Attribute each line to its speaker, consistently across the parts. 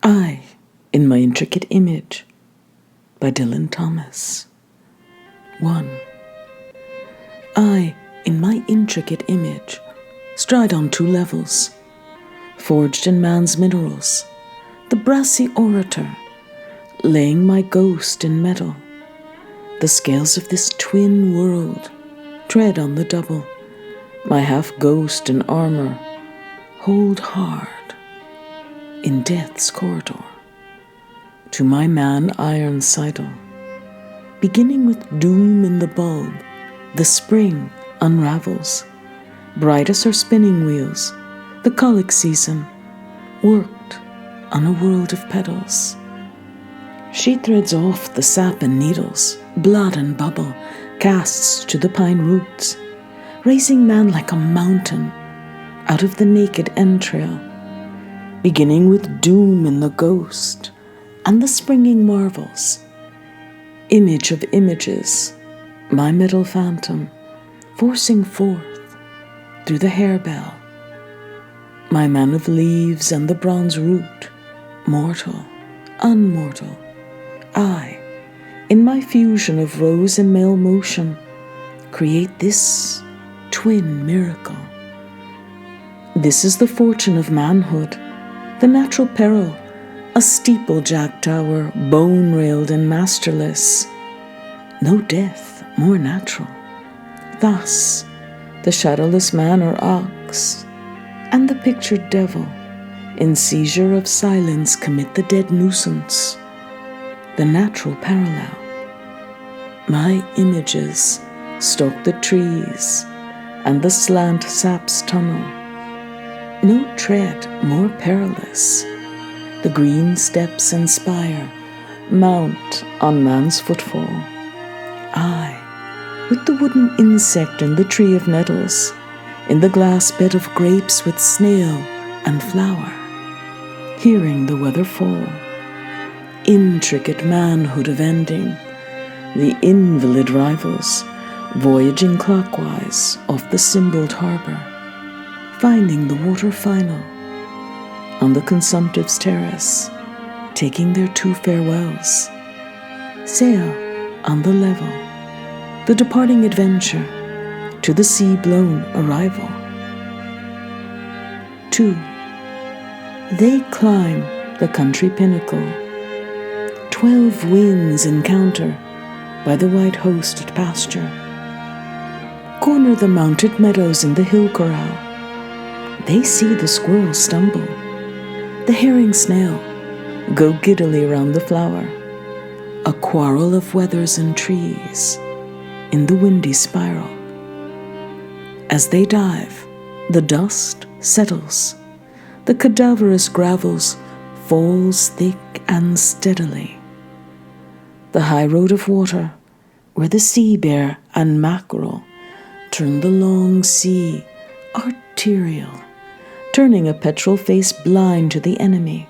Speaker 1: I, in my intricate image, by Dylan Thomas. 1. I, in my intricate image, stride on 2 levels, forged in man's minerals, the brassy orator, laying my ghost in metal. The scales of this twin world tread on the double, my half-ghost in armor, hold hard in death's corridor. To my man iron sidle, beginning with doom in the bulb, the spring unravels. Bright as her spinning wheels, the colic season worked on a world of petals. She threads off the sap and needles, blood and bubble, casts to the pine roots, raising man like a mountain out of the naked entrail, beginning with doom in the ghost and the springing marvels. Image of images, my metal phantom, forcing forth through the harebell. My man of leaves and the bronze root, mortal, unmortal. I, in my fusion of rose and male motion, create this twin miracle. This is the fortune of manhood, the natural peril, a steeple-jack tower, bone-railed and masterless. No death more natural. Thus, the shadowless man or ox, and the pictured devil, in seizure of silence commit the dead nuisance, the natural parallel. My images stalk the trees and the slant sap's tunnel. No tread more perilous. The green steps and spire mount on man's footfall. I, with the wooden insect in the tree of nettles, in the glass bed of grapes with snail and flower, hearing the weather fall. Intricate manhood of ending, the invalid rivals, voyaging clockwise off the symboled harbor, finding the water final. On the consumptive's terrace, taking their 2 farewells, sail on the level, the departing adventure to the sea-blown arrival. 2. They climb the country pinnacle, 12 winds encounter by the white host at pasture, corner the mounted meadows in the hill corral. They see the squirrel stumble, the herring snail go giddily round the flower, a quarrel of weathers and trees in the windy spiral. As they dive, the dust settles, the cadaverous gravels falls thick and steadily. The high road of water, where the sea bear and mackerel turn the long sea arterial, turning a petrol face blind to the enemy,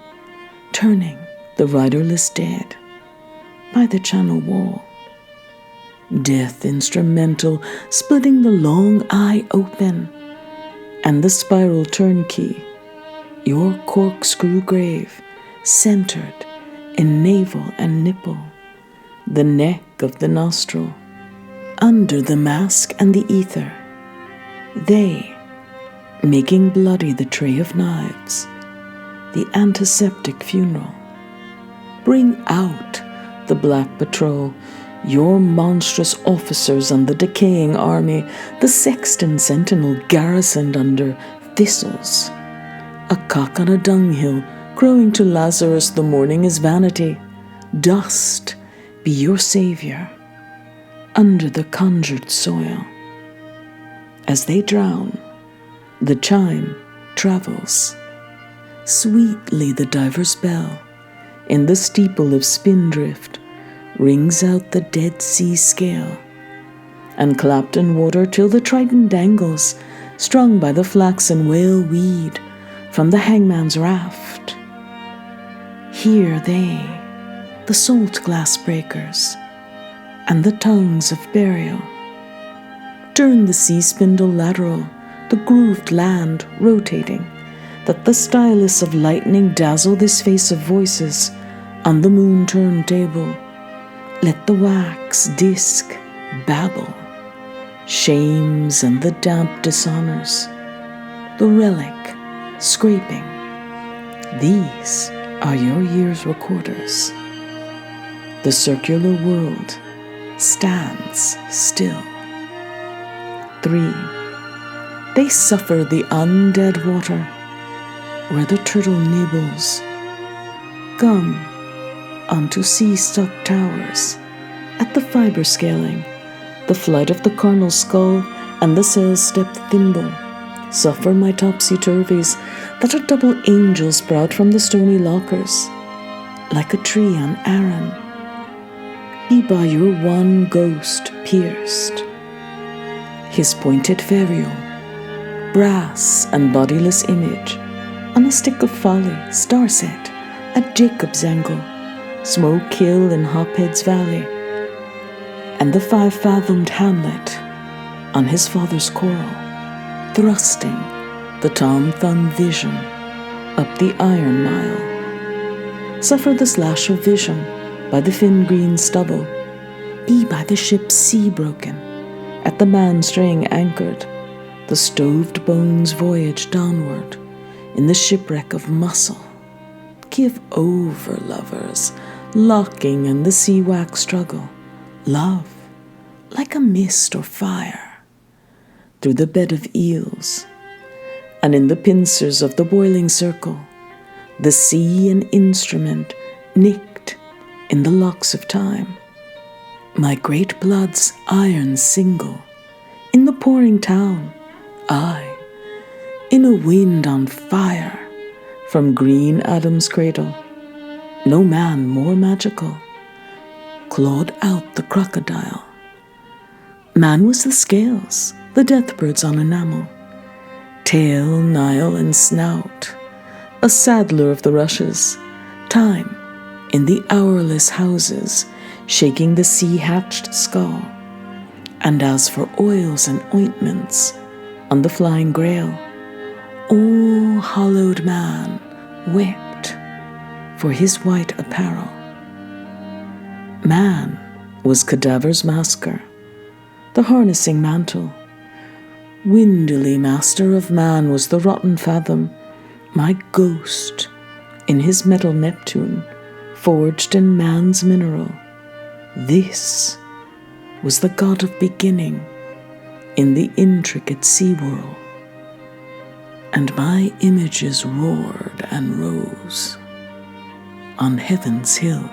Speaker 1: turning the riderless dead by the channel wall. Death instrumental, splitting the long eye open, and the spiral turnkey, your corkscrew grave, centered in navel and nipple, the neck of the nostril, under the mask and the ether. They, making bloody the tray of knives, the antiseptic funeral. Bring out the black patrol, your monstrous officers and the decaying army, the sexton sentinel garrisoned under thistles. A cock on a dunghill, crowing to Lazarus the morning is vanity. Dust be your savior under the conjured soil. As they drown, the chime travels. Sweetly the diver's bell, in the steeple of spindrift, rings out the Dead Sea scale, and clapped in water till the trident dangles, strung by the flaxen whale weed from the hangman's raft. Hear they the salt glass breakers and the tongues of burial. Turn the sea spindle lateral, the grooved land rotating, that the stylus of lightning dazzle this face of voices on the moon turntable. Let the wax disk babble, shames and the damp dishonors, the relic scraping. These are your year's recorders. The circular world stands still. 3. They suffer the undead water where the turtle nibbles, gum onto sea-stuck towers, at the fiber scaling, the flight of the carnal skull and the sail-stepped thimble. Suffer my topsy-turvies that a double angel sprout from the stony lockers, like a tree on Aaron. Be by your one ghost pierced. His pointed ferrule, brass and bodiless image, on a stick of folly, star set at Jacob's angle, Smoke Hill in Hophead's Valley, and the 5-fathomed Hamlet on his father's coral, thrusting the Tom Thumb vision up the Iron Mile. Suffer the slash of vision by the fin green stubble, be by the ship's sea broken, at the man-string anchored, the stoved bones voyage downward, in the shipwreck of muscle. Give over, lovers, locking and the sea-wax struggle. Love, like a mist or fire, through the bed of eels, and in the pincers of the boiling circle, the sea an instrument nicked in the locks of time. My great blood's iron single, in the pouring town, I, in a wind on fire, from green Adam's cradle, no man more magical, clawed out the crocodile. Man was the scales, the death-birds on enamel, tail, Nile, and snout, a saddler of the rushes, time, in the hourless houses, shaking the sea-hatched skull. And as for oils and ointments on the flying grail, all hollowed man wept for his white apparel. Man was cadaver's masker, the harnessing mantle. Windily master of man was the rotten fathom, my ghost in his metal Neptune, forged in man's mineral. This was the god of beginning in the intricate sea world. And my images roared and rose on heaven's hill.